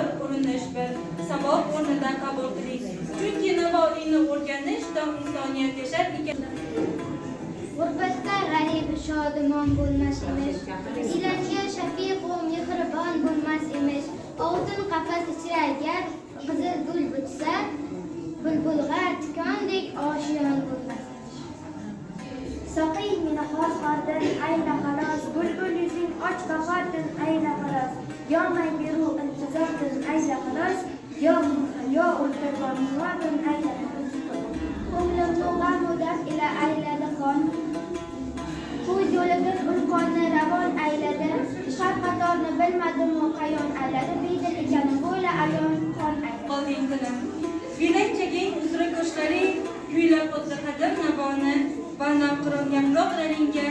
bir urinish, bir savob o'rnida qabul qiling. Chunki Navoiyni o'rganish dam insoniyat yashar ekan. G'urbatda g'arib shodimon bo'lmas emish, ilonga shafiq va mehribon bo'lmas emish. Oltin qafas ichra agar qizil gul bitsa, bulbulga tikondek oshiyon bo'lmas. Soqiy meni xor-xordan ayla xolos, bulbul yuzing och bahordan ayla xolos. Yomay beru intizordan ayla xolos, yo o'ltirg'ondan ayla xolos. Ko'nglimni g'am-g'udam ila ayladi qon, ko'z yo'lidan ulqonni ravon ayladi. Shart qatorni bilmadim-u qayon ayladi, bedil ekanim bo'la ayon qon ayladi. Qolding dilim, Kuylang cheging uzra qoshlaring, kuylab o'tdi qadim Navoni va navqiron yamroqlaringga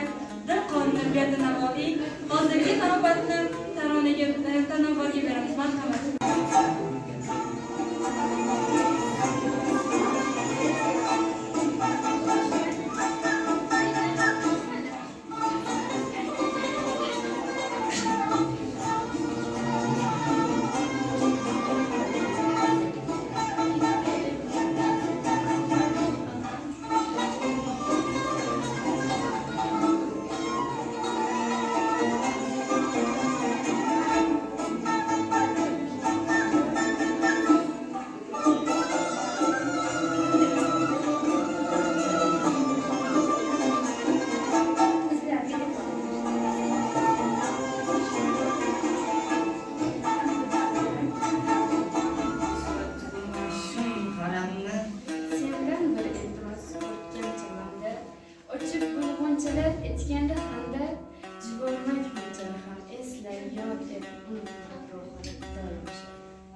dil qonni berdi Navoiy. Hozirgi navbatni taronaga beramiz. Marhamat. Etkanda handa jivormay bunchani ham eslay yod et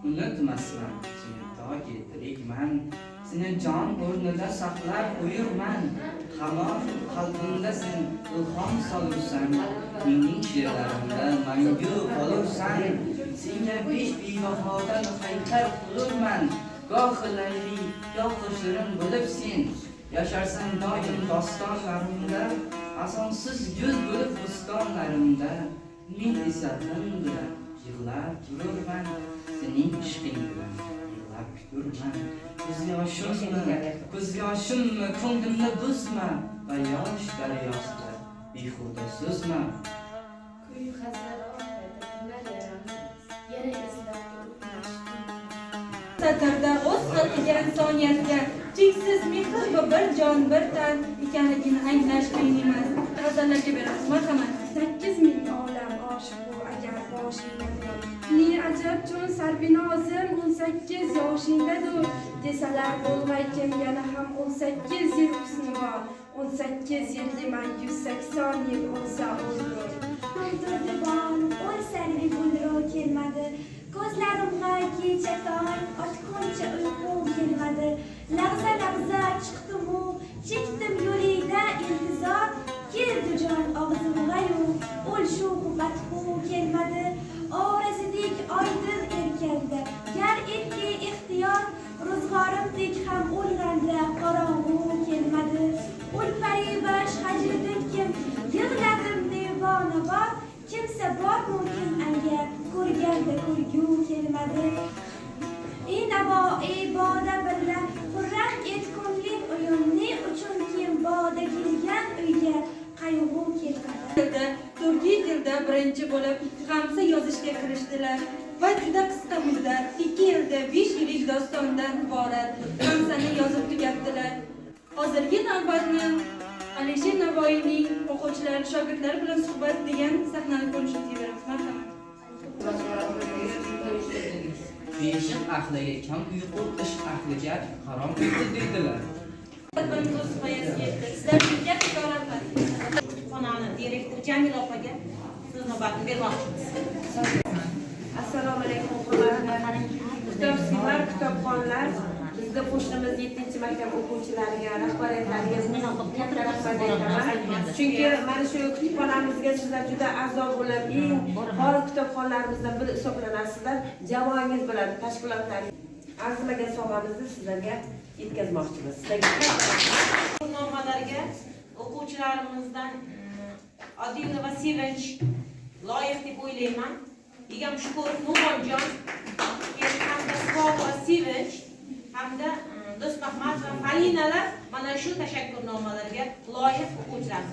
unutmasman seni toki tirikman, seni jon o'rnida saqlab qo'yurman. Hamon qalbimda sen ilhom solursan, mening she'rlarimda mangu qolursan. Senga besh bevafodan haykal qilurman, gohi layli gohi shirin bo'lib sen yasharsan doim dostonlarimda. Asonsiz gul bo'lib bustonlarimda, men esa din bilan yig'lab tururman, sening ishqing bilan yig'lab kuturman. Ko'z yoshimmi ko'nglimni buzma, va yosh daryosida behuda so'zma. kuy hazar oxirida kimlar yaramsiz yana eslab turibman. Satrda o'z xalqiga insoniyatga cheksiz mehr va bir jon bir tan ekanligini anglash qiyin emas. G'azallarga beramiz. Marhamat. 8000 olam oshiq bu agar boshingdadir. Ne ajab chun sarvinozim 18 yoshingdadir. Desalar bo'lmaykim yana ham 18 yil husni bor. 18 yil demak 180 yil bo'lsa o'lgur. Durdibon o'lsani bulro kelmadi, ko'zlarimga kecha tong ochguncha uyqu kelmadi. Lahza lahza chiqdim-u chekdim yo'lida intizor, keldi jon og'zimga-yu o'lshu batqu kelmadi. Orasidek oydin erkanda gar etdi ixtiyor, ro'zg'orimdek ham o'lganda qorong'u kelmadi. Ulparibash hajridim yig'ladim devona bor, kimsa bormi kim anga ko'rganda ko'rgu kelmadi. Ey Navoiy boda birla xurram et ko'ngling uyumni uchun kim boda kelgan uyga qayg'u kelmadi. Turkiy tilda birinchi bo'lib xamsa yozishga kirishdilar va juda qisqa muddat 2 yilda 5 yillik dostondan iborat xamsani yozib tugatdilar. Hozirgi navbatni Alisher Navoiyning o'quvchilari, shogirdlari bilan suhbat degan sahnani ko'rishimizga beramiz. Marhamat. Beshik ahliga kam uyqu, ish ahliga harom uyqu deydilar. Sizlar shunga qo'rqmayapsizlar. Xonani direktor Jamila opaga so'z navbatini bermoqchimiz. Assalomu alaykum hurmatli kitobsizlar, kitobxonlar. Bizda qo'shnimiz 7-maktab o'quvchilariga, rahbariyatlariga katta rahmat aytaman. Chunki mana shu kutubxonamizga sizlar juda a'zo bo'lib, eng faol kitobxonlarimizdan biri hisoblanasizlar. Jamoangiz bilan tashkilotlarning arzimagan sovg'amizni sizlarga yetkazmoqchimiz. Sizlarga Nomalarga o'quvchilarimizdan Odila va Sevinch loyiq deb o'ylayman. Egam Shukurov Nuronjon Sevinch hamda Do'stmahmad va Falinalar mana shu tashakkurnomalarga loyiq o'quvchilar.